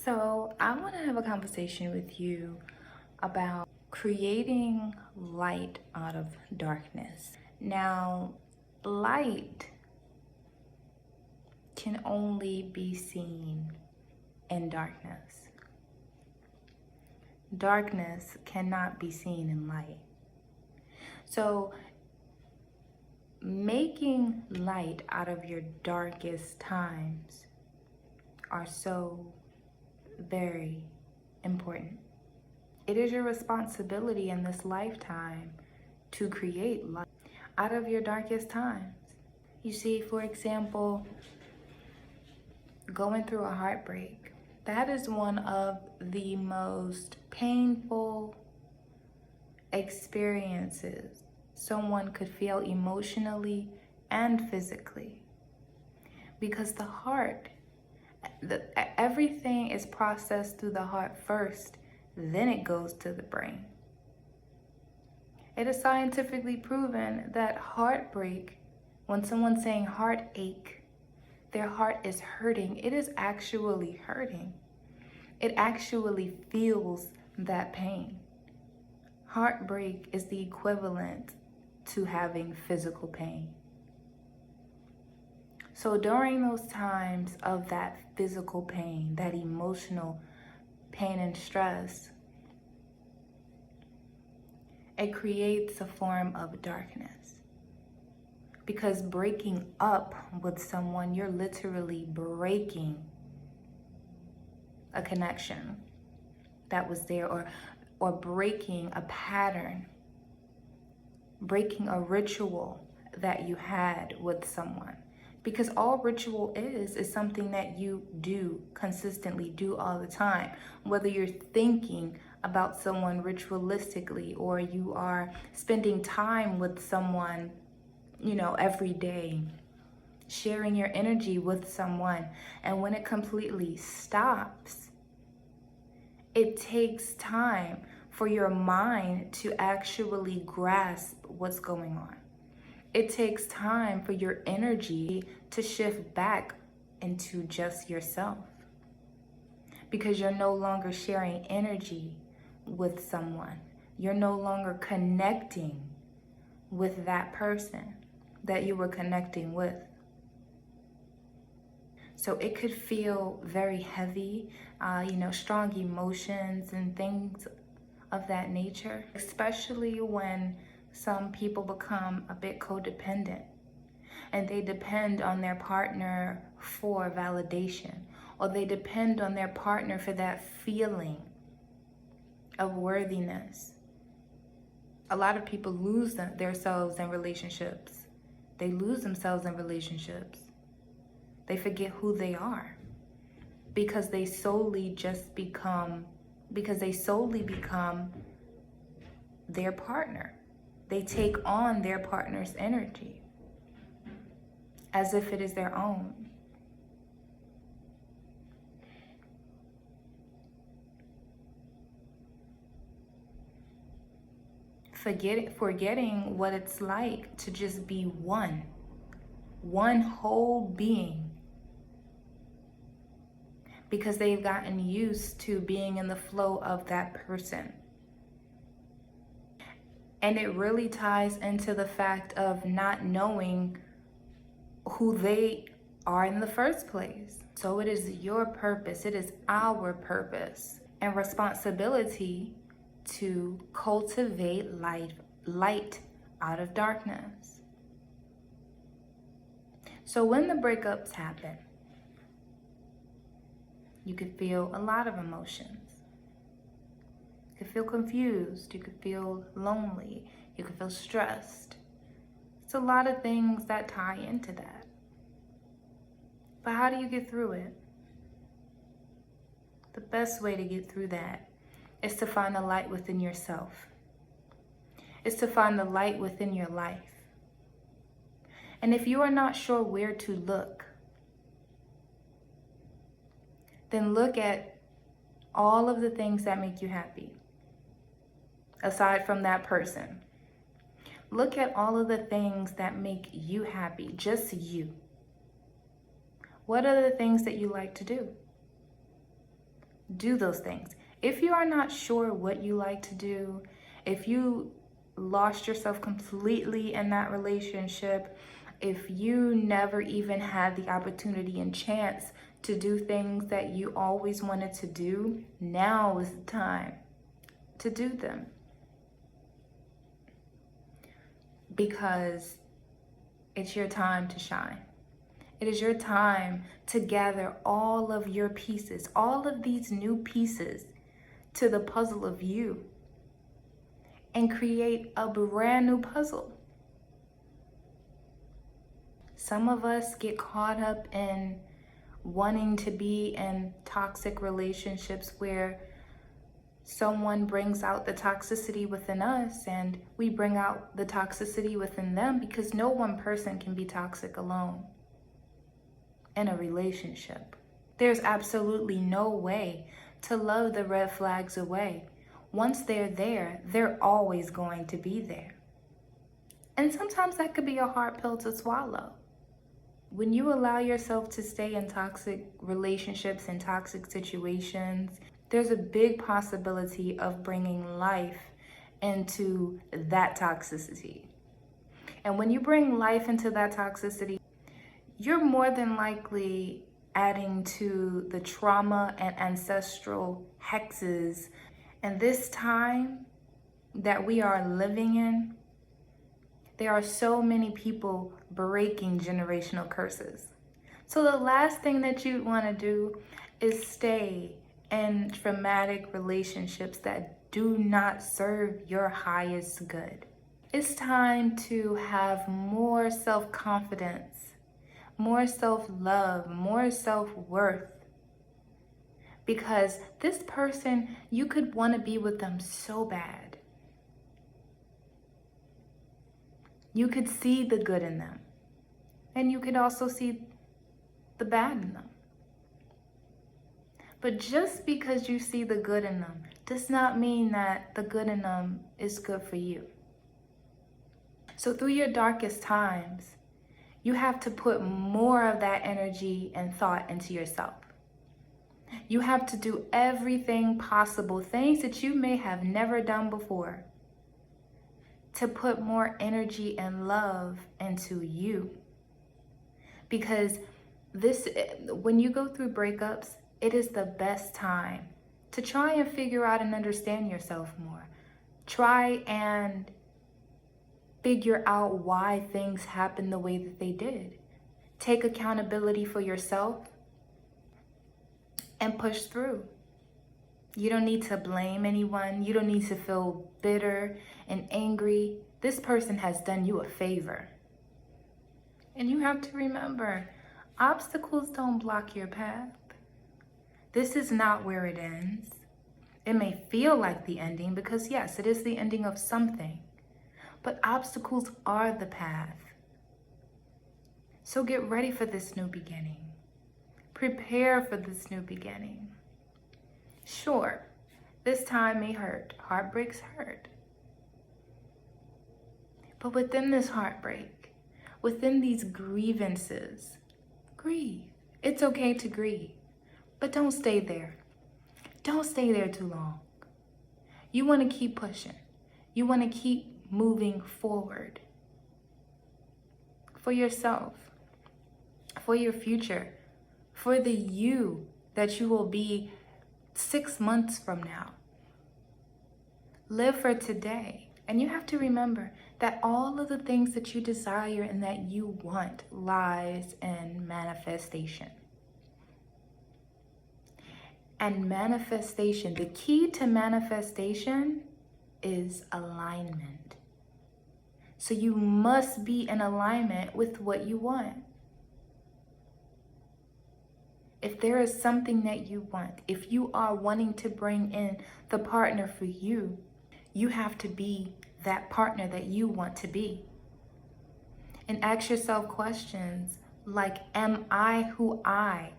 So, I want to have a conversation with you about creating light out of darkness. Now, light can only be seen in darkness. Darkness cannot be seen in light. So, making light out of your darkest times are so very important. It is your responsibility in this lifetime to create light out of your darkest times. You see, for example, going through a heartbreak, that is one of the most painful experiences someone could feel emotionally and physically. Because the heart, everything is processed through the heart first, then it goes to the brain. It is scientifically proven that heartbreak, when someone's saying heartache, their heart is hurting. It is actually hurting. It actually feels that pain. Heartbreak is the equivalent to having physical pain. So during those times of that physical pain, that emotional pain and stress, it creates a form of darkness. Because breaking up with someone, you're literally breaking a connection that was there, or breaking a pattern, breaking a ritual that you had with someone. Because all ritual is something that you do consistently, do all the time. Whether you're thinking about someone ritualistically, or you are spending time with someone, every day, sharing your energy with someone. And when it completely stops, it takes time for your mind to actually grasp what's going on. It takes time for your energy to shift back into just yourself, because you're no longer sharing energy with someone. You're no longer connecting with that person that you were connecting with. So it could feel very heavy, strong emotions and things of that nature, especially when some people become a bit codependent and they depend on their partner for validation, or they depend on their partner for that feeling of worthiness. A lot of people lose themselves in relationships. They lose themselves in relationships. They forget who they are because they solely become their partner. They take on their partner's energy as if it is their own. Forgetting what it's like to just be one whole being, because they've gotten used to being in the flow of that person. And it really ties into the fact of not knowing who they are in the first place. So it is your purpose, it is our purpose and responsibility to cultivate light out of darkness. So when the breakups happen, you could feel a lot of emotions. You could feel confused, you could feel lonely, you could feel stressed. It's a lot of things that tie into that. But how do you get through it? The best way to get through that is to find the light within yourself. It's to find the light within your life. And if you are not sure where to look, then look at all of the things that make you happy. Aside from that person, look at all of the things that make you happy, just you. What are the things that you like to do? do those things. If you are not sure what you like to do, if you lost yourself completely in that relationship, if you never even had the opportunity and chance to do things that you always wanted to do, now is the time to do them. Because it's your time to shine. It is your time to gather all of your pieces, all of these new pieces to the puzzle of you, and create a brand new puzzle. Some of us get caught up in wanting to be in toxic relationships where someone brings out the toxicity within us and we bring out the toxicity within them, because no one person can be toxic alone in a relationship. There's absolutely no way to love the red flags away. Once they're there, they're always going to be there. And sometimes that could be a hard pill to swallow. When you allow yourself to stay in toxic relationships and toxic situations, there's a big possibility of bringing life into that toxicity. And when you bring life into that toxicity, you're more than likely adding to the trauma and ancestral hexes. And this time that we are living in, there are so many people breaking generational curses. So the last thing that you want to do is stay in traumatic relationships that do not serve your highest good. It's time to have more self-confidence, more self-love, more self-worth. Because this person, you could want to be with them so bad. You could see the good in them. And you could also see the bad in them. But just because you see the good in them does not mean that the good in them is good for you. So through your darkest times, you have to put more of that energy and thought into yourself. You have to do everything possible, things that you may have never done before, to put more energy and love into you. Because when you go through breakups, it is the best time to try and figure out and understand yourself more. Try and figure out why things happened the way that they did. Take accountability for yourself and push through. You don't need to blame anyone. You don't need to feel bitter and angry. This person has done you a favor. And you have to remember, obstacles don't block your path. This is not where it ends. It may feel like the ending because yes, it is the ending of something. But obstacles are the path. So get ready for this new beginning. Prepare for this new beginning. Sure, this time may hurt. Heartbreaks hurt. But within this heartbreak, within these grievances, grieve. It's okay to grieve, but don't stay there. Don't stay there too long. You want to keep pushing. You want to keep moving forward for yourself, for your future, for the you that you will be 6 months from now. Live for today. And you have to remember that all of the things that you desire and that you want lies in manifestation. And manifestation, the key to manifestation is alignment. So you must be in alignment with what you want. If there is something that you want, if you are wanting to bring in the partner for you, you have to be that partner that you want to be. And ask yourself questions like, am I who I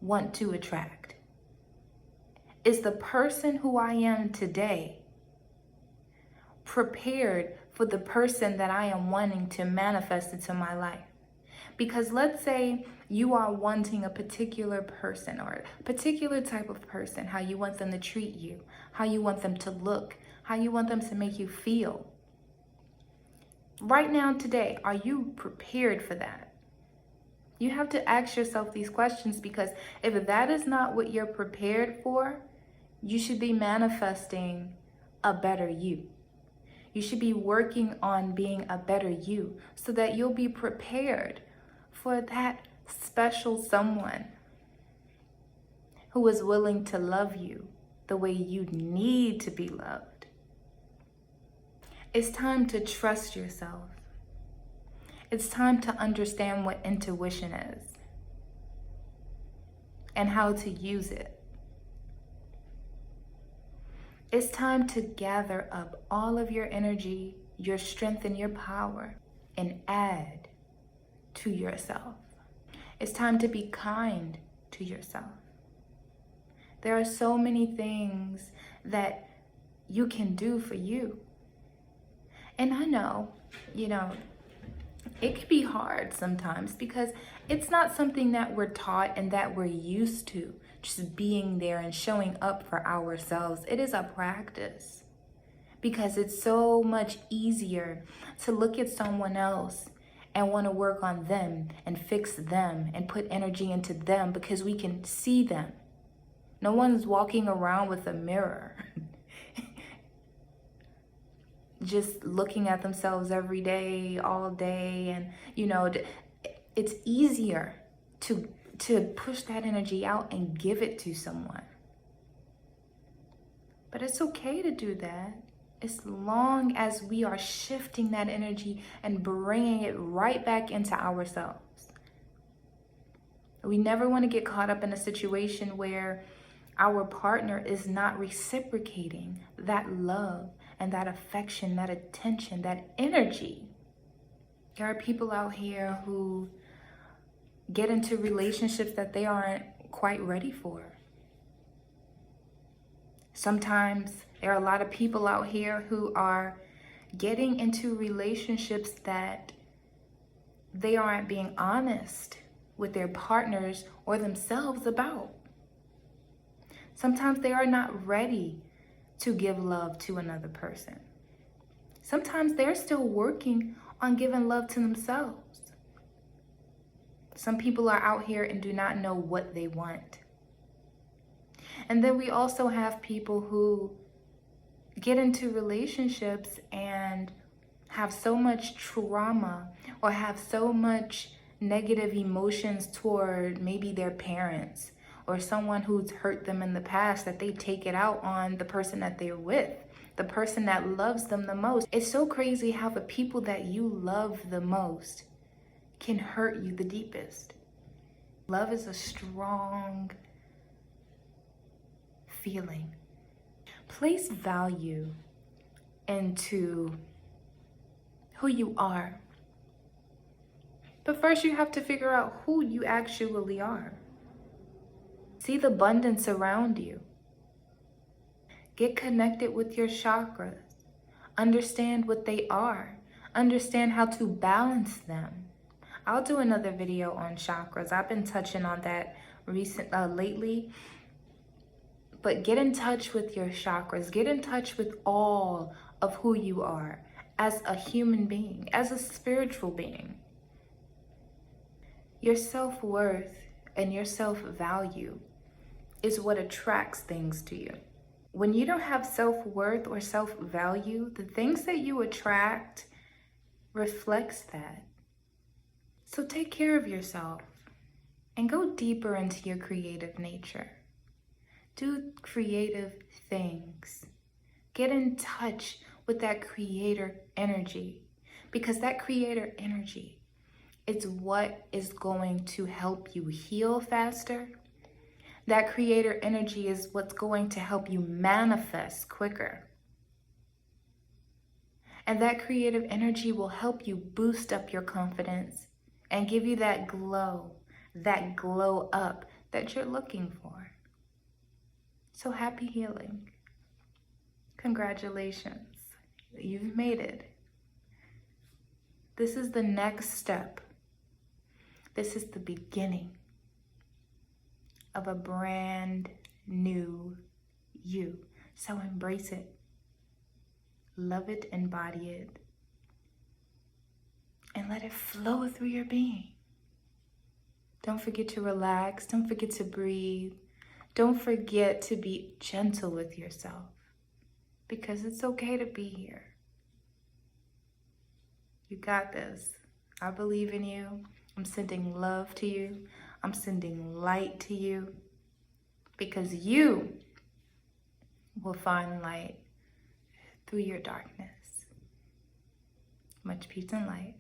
want to attract? Is the person who I am today prepared for the person that I am wanting to manifest into my life? Because let's say you are wanting a particular person or a particular type of person, how you want them to treat you, how you want them to look, how you want them to make you feel. Right now, today, are you prepared for that? You have to ask yourself these questions, because if that is not what you're prepared for, you should be manifesting a better you. You should be working on being a better you so that you'll be prepared for that special someone who is willing to love you the way you need to be loved. It's time to trust yourself. It's time to understand what intuition is and how to use it. It's time to gather up all of your energy, your strength, and your power and add to yourself. It's time to be kind to yourself. There are so many things that you can do for you. And I know, it can be hard sometimes because it's not something that we're taught and that we're used to, just being there and showing up for ourselves. It is a practice because it's so much easier to look at someone else and want to work on them and fix them and put energy into them because we can see them. No one's walking around with a mirror just looking at themselves every day, all day. And it's easier to push that energy out and give it to someone. But it's okay to do that as long as we are shifting that energy and bringing it right back into ourselves. We never want to get caught up in a situation where our partner is not reciprocating that love and that affection, that attention, that energy. There are people out here who get into relationships that they aren't quite ready for. Sometimes there are a lot of people out here who are getting into relationships that they aren't being honest with their partners or themselves about. Sometimes they are not ready to give love to another person. Sometimes they're still working on giving love to themselves. Some people are out here and do not know what they want. And then we also have people who get into relationships and have so much trauma or have so much negative emotions toward maybe their parents or someone who's hurt them in the past, that they take it out on the person that they're with, the person that loves them the most. It's so crazy how the people that you love the most can hurt you the deepest. Love is a strong feeling. Place value into who you are. But first you have to figure out who you actually are. See the abundance around you. Get connected with your chakras. Understand what they are. Understand how to balance them. I'll do another video on chakras. I've been touching on that lately. But get in touch with your chakras. Get in touch with all of who you are as a human being, as a spiritual being. Your self-worth and your self-value is what attracts things to you. When you don't have self-worth or self-value, the things that you attract reflects that. So take care of yourself and go deeper into your creative nature. Do creative things. Get in touch with that creator energy, because that creator energy is what is going to help you heal faster. That creator energy is what's going to help you manifest quicker. And that creative energy will help you boost up your confidence and give you that glow up that you're looking for. So happy healing. Congratulations. You've made it. This is the next step This is the beginning of a brand new you. So embrace it. Love it, embody it, and let it flow through your being. Don't forget to relax. Don't forget to breathe. Don't forget to be gentle with yourself, because it's okay to be here. You got this. I believe in you. I'm sending love to you. I'm sending light to you, because you will find light through your darkness. Much peace and light.